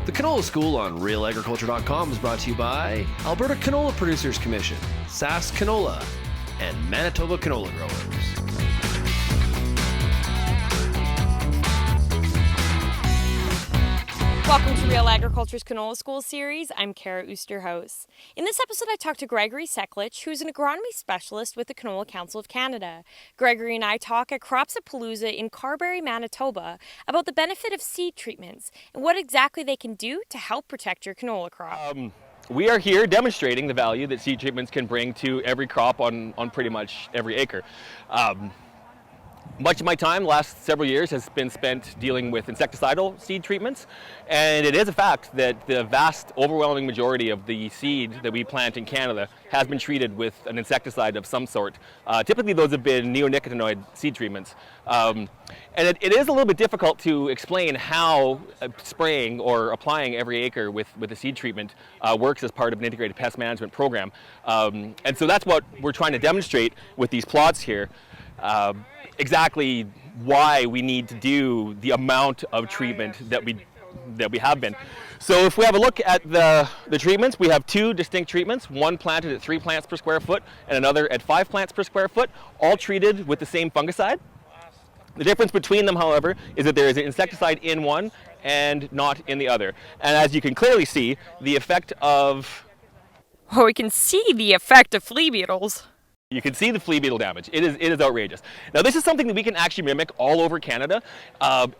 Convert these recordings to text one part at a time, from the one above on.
The Canola School on RealAgriculture.com is brought to you by Alberta Canola Producers Commission, SAS Canola, and Manitoba Canola Growers. Welcome to Real Agriculture's Canola School series. I'm Kara Oosterhuis. In this episode, I talked to Gregory Sekulic, who's an agronomy specialist with the Canola Council of Canada. Gregory and I talk at Cropsapalooza in Carberry, Manitoba, about the benefit of seed treatments and what exactly they can do to help protect your canola crop. We are here demonstrating the value that seed treatments can bring to every crop on pretty much every acre. Much of my time, last several years, has been spent dealing with insecticidal seed treatments, and it is a fact that the vast, overwhelming majority of the seed that we plant in Canada has been treated with an insecticide of some sort. Typically those have been neonicotinoid seed treatments. And it is a little bit difficult to explain how spraying or applying every acre with a seed treatment works as part of an integrated pest management program. And so that's what we're trying to demonstrate with these plots here. Exactly why we need to do the amount of treatment that we have been. So if we have a look at the treatments, we have two distinct treatments, one planted at 3 plants per square foot and another at 5 plants per square foot, all treated with the same fungicide. The difference between them, however, is that there is an insecticide in one and not in the other. And as you can clearly see, the effect of... Oh, we can see the effect of flea beetles. You can see the flea beetle damage. It is outrageous. Now this is something that we can actually mimic all over Canada.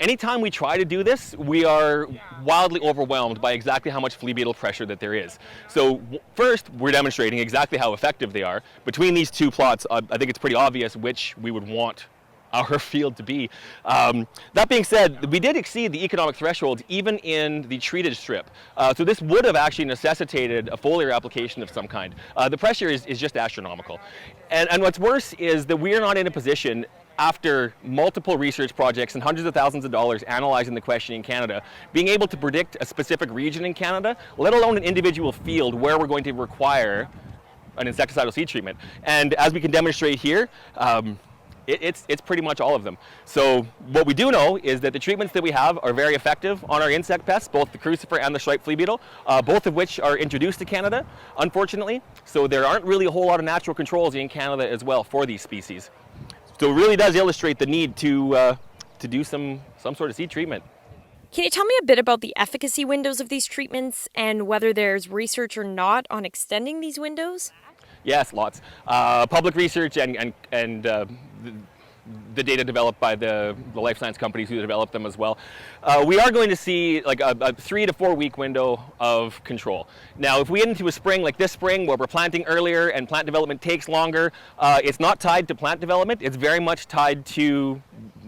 Anytime we try to do this, we are wildly overwhelmed by exactly how much flea beetle pressure that there is. So first, we're demonstrating exactly how effective they are. Between these two plots, I think it's pretty obvious which we would want our field to be. That being said, we did exceed the economic thresholds even in the treated strip. So this would have actually necessitated a foliar application of some kind. The pressure is just astronomical. And what's worse is that we are not in a position, after multiple research projects and hundreds of thousands of dollars analyzing the question in Canada, being able to predict a specific region in Canada, let alone an individual field where we're going to require an insecticidal seed treatment. And as we can demonstrate here, it's pretty much all of them. So what we do know is that the treatments that we have are very effective on our insect pests, both the crucifer and the striped flea beetle, both of which are introduced to Canada, unfortunately. So there aren't really a whole lot of natural controls in Canada as well for these species. So it really does illustrate the need to do some sort of seed treatment. Can you tell me a bit about the efficacy windows of these treatments and whether there's research or not on extending these windows? Yes, lots. Public research and the data developed by the life science companies who develop them as well. We are going to see like a 3 to 4 week window of control. Now, if we get into a spring like this spring where we're planting earlier and plant development takes longer, it's not tied to plant development. It's very much tied to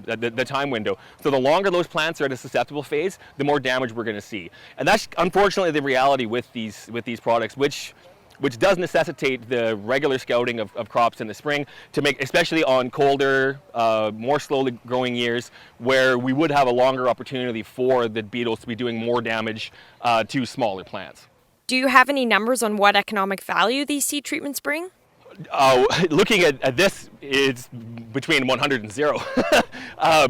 the time window. So the longer those plants are at a susceptible phase, the more damage we're going to see. And that's unfortunately the reality with these products, which does necessitate the regular scouting of crops in the spring to make, especially on colder, more slowly growing years, where we would have a longer opportunity for the beetles to be doing more damage to smaller plants. Do you have any numbers on what economic value these seed treatments bring? Looking at this, it's between 100 and 0.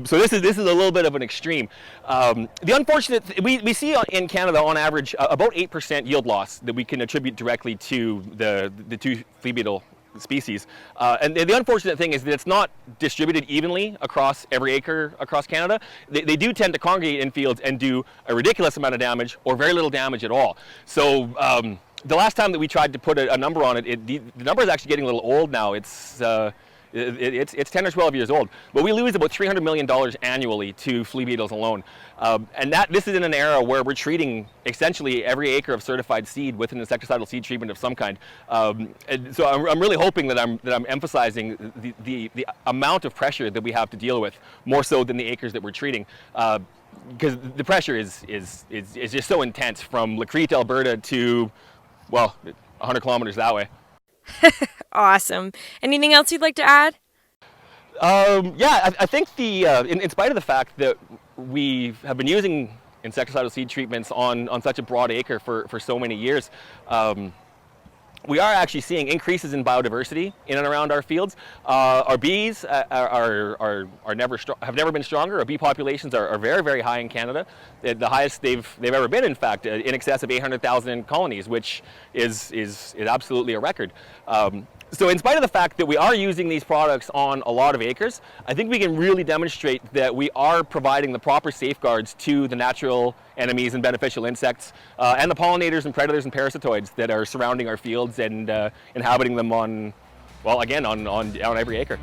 So this is a little bit of an extreme. The unfortunate, we see in Canada on average about 8% yield loss that we can attribute directly to the two flea beetle species. And the unfortunate thing is that it's not distributed evenly across every acre across Canada. They do tend to congregate in fields and do a ridiculous amount of damage or very little damage at all. So the last time that we tried to put a number on it, the number is actually getting a little old now. It's 10 or 12 years old. But we lose about $300 million annually to flea beetles alone. And this is in an era where we're treating essentially every acre of certified seed with an insecticidal seed treatment of some kind. And so I'm really hoping that I'm emphasizing the amount of pressure that we have to deal with more so than the acres that we're treating. Because the pressure is just so intense from Lacrete, Alberta to, well, 100 kilometers that way. Awesome. Anything else you'd like to add? Yeah, I think in spite of the fact that we have been using insecticidal seed treatments on such a broad acre for so many years, we are actually seeing increases in biodiversity in and around our fields. Our bees have never been stronger. Our bee populations are very, very high in Canada. The highest they've ever been, in fact, in excess of 800,000 colonies, which is absolutely a record. So in spite of the fact that we are using these products on a lot of acres, I think we can really demonstrate that we are providing the proper safeguards to the natural enemies and beneficial insects and the pollinators and predators and parasitoids that are surrounding our fields and inhabiting them on, well, again, on every acre.